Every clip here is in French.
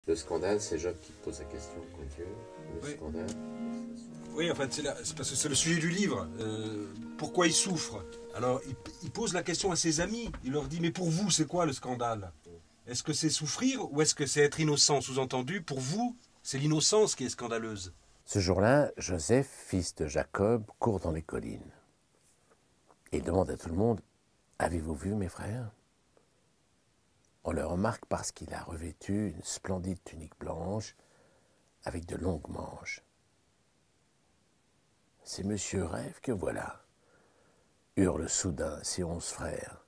Le scandale, c'est Job qui pose la question quand Dieu. Le Oui. scandale. Oui, en fait, c'est parce que c'est le sujet du livre. Pourquoi il souffre? Alors, il pose la question à ses amis. Il leur dit, mais pour vous, c'est quoi le scandale? Est-ce que c'est souffrir ou est-ce que c'est être innocent? Sous-entendu, pour vous, c'est l'innocence qui est scandaleuse. Ce jour-là, Joseph, fils de Jacob, court dans les collines. Et il demande à tout le monde, « Avez-vous vu mes frères ?» On le remarque parce qu'il a revêtu une splendide tunique blanche avec de longues manches. « C'est Monsieur Rêve que voilà !» hurlent soudain ses 11 frères.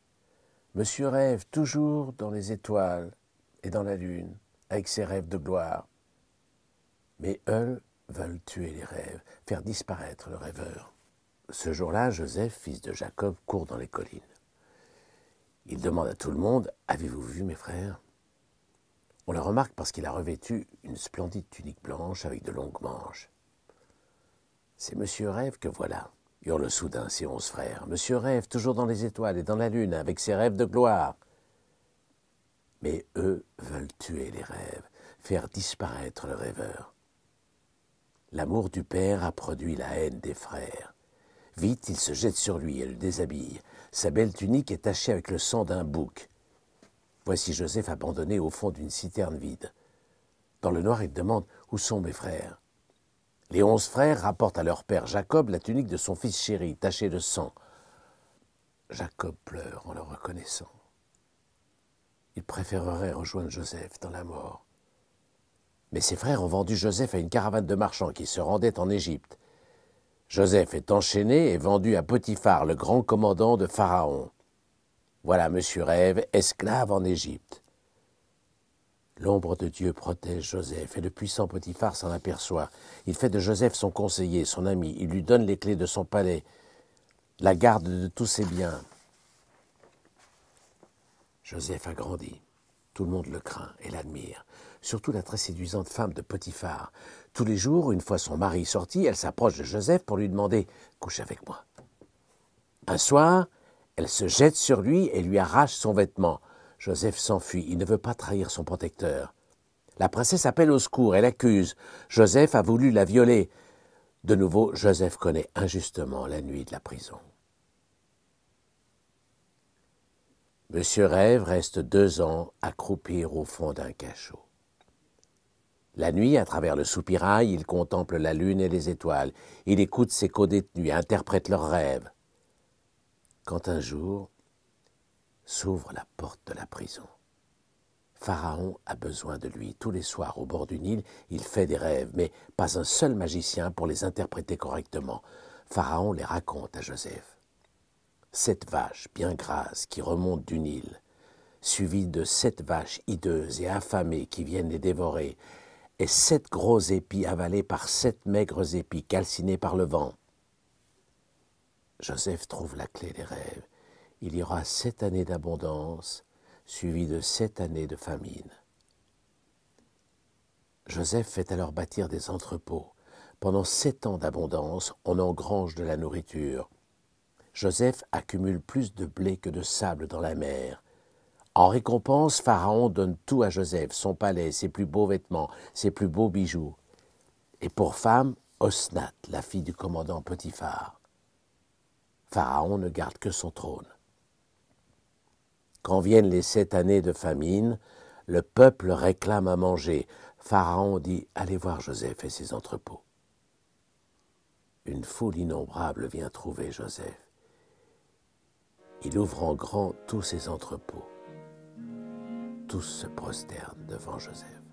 Monsieur Rêve, toujours dans les étoiles et dans la lune, avec ses rêves de gloire. Mais eux veulent tuer les rêves, faire disparaître le rêveur. Ce jour-là, Joseph, fils de Jacob, court dans les collines. Il demande à tout le monde, « Avez-vous vu mes frères ?» On le remarque parce qu'il a revêtu une splendide tunique blanche avec de longues manches. « C'est Monsieur Rêve que voilà !» hurlent soudain ses 11 frères. « Monsieur Rêve, toujours dans les étoiles et dans la lune, avec ses rêves de gloire. » Mais eux veulent tuer les rêves, faire disparaître le rêveur. L'amour du père a produit la haine des frères. Vite, ils se jettent sur lui et le déshabillent. Sa belle tunique est tachée avec le sang d'un bouc. Voici Joseph abandonné au fond d'une citerne vide. Dans le noir, il demande « Où sont mes frères ?» Les 11 frères rapportent à leur père Jacob la tunique de son fils chéri, tachée de sang. Jacob pleure en le reconnaissant. Il préférerait rejoindre Joseph dans la mort. Mais ses frères ont vendu Joseph à une caravane de marchands qui se rendait en Égypte. Joseph est enchaîné et vendu à Potiphar, le grand commandant de Pharaon. Voilà Monsieur Rêve, esclave en Égypte. L'ombre de Dieu protège Joseph et le puissant Potiphar s'en aperçoit. Il fait de Joseph son conseiller, son ami. Il lui donne les clés de son palais, la garde de tous ses biens. Joseph a grandi. Tout le monde le craint et l'admire. Surtout la très séduisante femme de Potiphar. Tous les jours, une fois son mari sorti, elle s'approche de Joseph pour lui demander « Couche avec moi ». Un soir, elle se jette sur lui et lui arrache son vêtement. Joseph s'enfuit, il ne veut pas trahir son protecteur. La princesse appelle au secours, elle accuse. Joseph a voulu la violer. De nouveau, Joseph connaît injustement la nuit de la prison. Monsieur Rêve reste 2 ans à croupir au fond d'un cachot. La nuit, à travers le soupirail, il contemple la lune et les étoiles. Il écoute ses codétenus, interprète leurs rêves. Quand un jour s'ouvre la porte de la prison. Pharaon a besoin de lui. Tous les soirs, au bord du Nil, il fait des rêves, mais pas un seul magicien pour les interpréter correctement. Pharaon les raconte à Joseph. 7 vaches bien grasses qui remontent du Nil, suivies de 7 vaches hideuses et affamées qui viennent les dévorer, et 7 gros épis avalés par 7 maigres épis calcinés par le vent. Joseph trouve la clé des rêves. Il y aura 7 années d'abondance, suivies de 7 années de famine. Joseph fait alors bâtir des entrepôts. Pendant 7 ans d'abondance, on engrange de la nourriture. Joseph accumule plus de blé que de sable dans la mer. En récompense, Pharaon donne tout à Joseph, son palais, ses plus beaux vêtements, ses plus beaux bijoux. Et pour femme, Osnat, la fille du commandant Potiphar. Pharaon ne garde que son trône. Quand viennent les 7 années de famine, le peuple réclame à manger. Pharaon dit « Allez voir Joseph et ses entrepôts ». Une foule innombrable vient trouver Joseph. Il ouvre en grand tous ses entrepôts. Tous se prosternent devant Joseph.